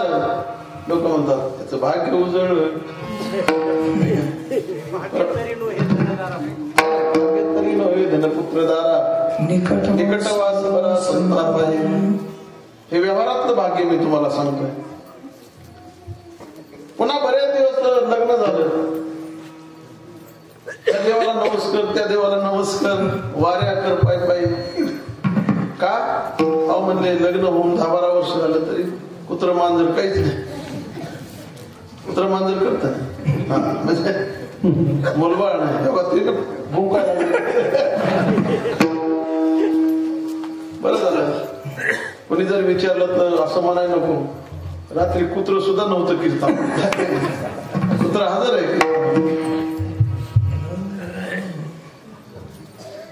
आलं लोक म्हणतात त्याचं भाग्य उजळलं. धनपुत्र दारा निकटवास बरा संताप आहे. हे व्यवहारातलं भाग्य मी तुम्हाला सांगतोय. पुन्हा बरेच दिवस लग्न झालं. त्या देवाला नमस्कार, त्या देवाला नमस्कार, वाऱ्या कर पाय पायी. का अहो म्हणले लग्न होऊन 10-12 वर्ष झालं तरी कुत्र मांजर काहीच नाही. कुत्र मांजर करत म्हणजे मुलबाळ नाही. भूका बरं झालं. कोणी जर विचारलं तर असं म्हणायला नको, रात्री कुत्र सुद्धा नव्हतं कीर्तन. कुत्र हजर आहे.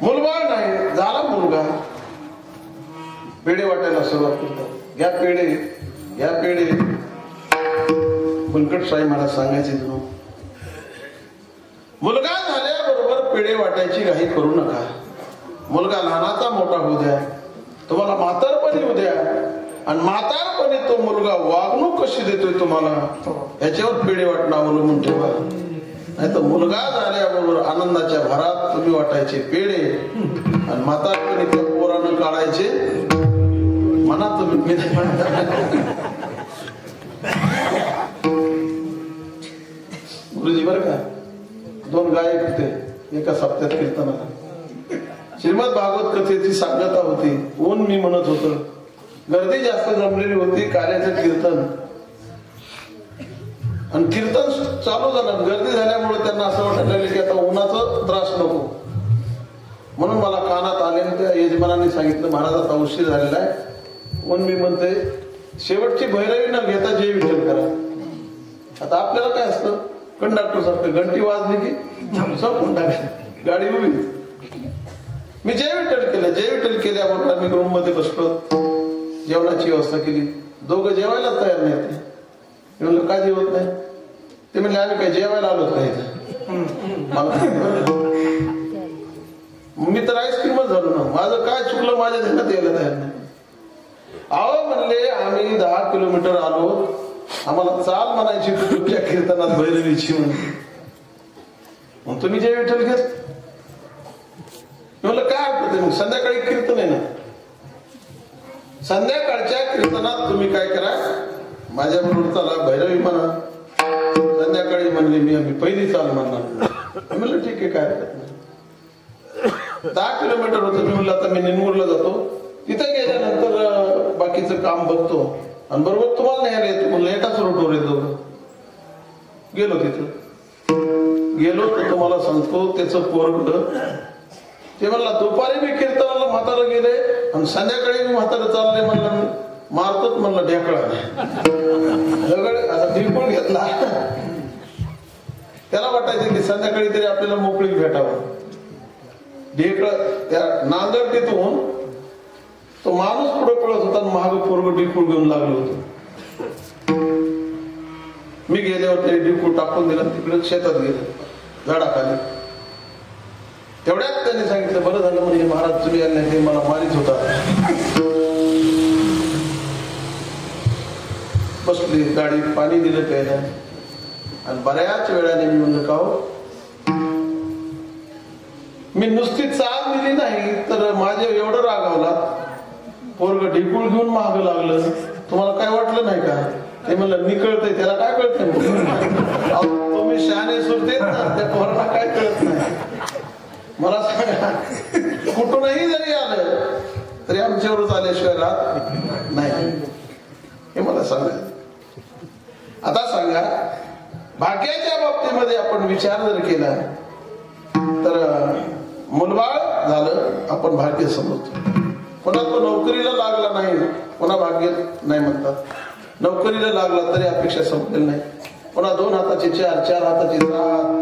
मुलबाळ नाही झाला मुलगा. पेढे वाटायला सुरुवात करतात. घ्या पेढे, घ्या पेढे. बंकटशाही मला सांगायचे तुला, मुलगा झाल्याबरोबर पेढे वाटायची घाई करू नका. मुलगा लहानाचा मोठा होऊ द्या, तुम्हाला म्हातारपणी होऊ द्या, आणि म्हातारपणी तो मुलगा वागणूक कशी देतोय तुम्हाला याच्यावर पेढे वाटणं अवलंबून ठेवा. नाही तर मुलगा झाल्याबरोबर आनंदाच्या भरात तुम्ही वाटायचे पेढे, आणि म्हातारपणी त्या पोरानं काढायचे म्हणा तुम्ही. गुरुजी बरं का, 2 गायक होते एका सप्त्यात कीर्तनाला. श्रीमद भागवत कथेची सांगता होती. ऊन मी म्हणत होतो, गर्दी जास्त जमलेली होती. कार्याचं कीर्तन आणि कीर्तन चालू झालं. गर्दी झाल्यामुळे त्यांना असं वाटायला लागलं की आता उन्हाचा त्रास नको, म्हणून मला कानात आले. त्या यजमानांनी सांगितलं महाराज आता उशीर झालेला आहे. ऊन मी म्हणते शेवटची भैरवी न घेता जय विठ्ठल करा. आता आपल्याला काय असतं, कंडक्टर सारखं घंटी वाजली की संपून टाकली, गाडी उभी. मी जय विठ्ठल केलं. जय विठ्ठल केल्याबरोबर आम्ही रूम मध्ये बसलो, जेवणाची व्यवस्था केली. दोघं जेवायला तयार नाही. ते म्हणलं का जेवत नाही? ते म्हणले आम्ही काय जेवायला आलोच नाही. मी तर आईस्क्रीमच झालो ना. माझं काय चुकलं माझ्या ध्यानात यायला तयार नाही. अहो म्हणले आम्ही 10 किलोमीटर आलो, आम्हाला चाल म्हणायची तुमच्या कीर्तनात भैरवीची म्हणून तुम्ही जय विठ्ठल घेत. म्हणलं काय हरकत आहे, संध्याकाळी कीर्तन आहे ना. संध्याकाळच्या कीर्तनात तुम्ही काय करा, माझ्या बरोबर चला, भैरवी म्हणा. संध्याकाळी म्हणले मी आम्ही पहिली चाल म्हणणार. म्हणलं ठीक आहे काय हरकत नाही. 10 किलोमीटर होतं. मी म्हणलं आता मी निनगुरला जातो, तिथे गेल्यानंतर बाकीचं काम बघतो आणि बरोबर तुम्हाला न्यायला येतो. म्हणलं एकाच रोडवर येतो. गेलो तिथं, गेलो तर तुम्हाला सांगतो त्याचं पोरग ते म्हणला दुपारी मी कीर्तनाला म्हातारा गेले आणि संध्याकाळी मी म्हातारा चालले. म्हणलं मारतोच म्हणलं ढेकळा. आता ढिंपूळ घेतला. त्याला वाटायचं की संध्याकाळी तरी आपल्याला मोकळीक भेटावं. ढेकळ त्या नांदर तिथून तो माणूस पुढे पळत होता आणि माग पोरग ढिंपूळ घेऊन लागलो होतो. मी गेल्यावर तरी ढिंपूळ टाकून दिला, तिकडे शेतात गेलं झाडाखाली. तेवढ्यात त्यांनी सांगितलं बरं झालं म्हणजे महाराज तुम्ही आले नाही, ते मला मारित होता. बसली गाडी, पाणी दिलं प्यायला. आणि बऱ्याच वेळाने मी म्हणलं का हो, मी नुसती चाल दिली नाही तर माझे एवढं रागावला. पोरग ढिंपूळ घेऊन माग लागलं, तुम्हाला काय वाटलं नाही का? ते म्हणलं निकळतंय, त्याला काय कळतंय? तुम्ही शहाणे सुरतेत ना, त्या पोराला काय कळत नाही. मला सांगा, कुठूनही जरी आलं तरी आमच्यावरच आल्याशिवाय राहत नाही, हे मला सांगा. आता सांगा, भाग्याच्या बाबतीमध्ये आपण विचार जर केला तर मुलबाळ झालं आपण भाग्य समजतो. पुन्हा तो नोकरीला लागला नाही, पुन्हा भाग्य नाही म्हणतात. नोकरीला लागला तरी अपेक्षा संपलेली नाही. पुन्हा 2 हाताची 4, 4 हाताची 6,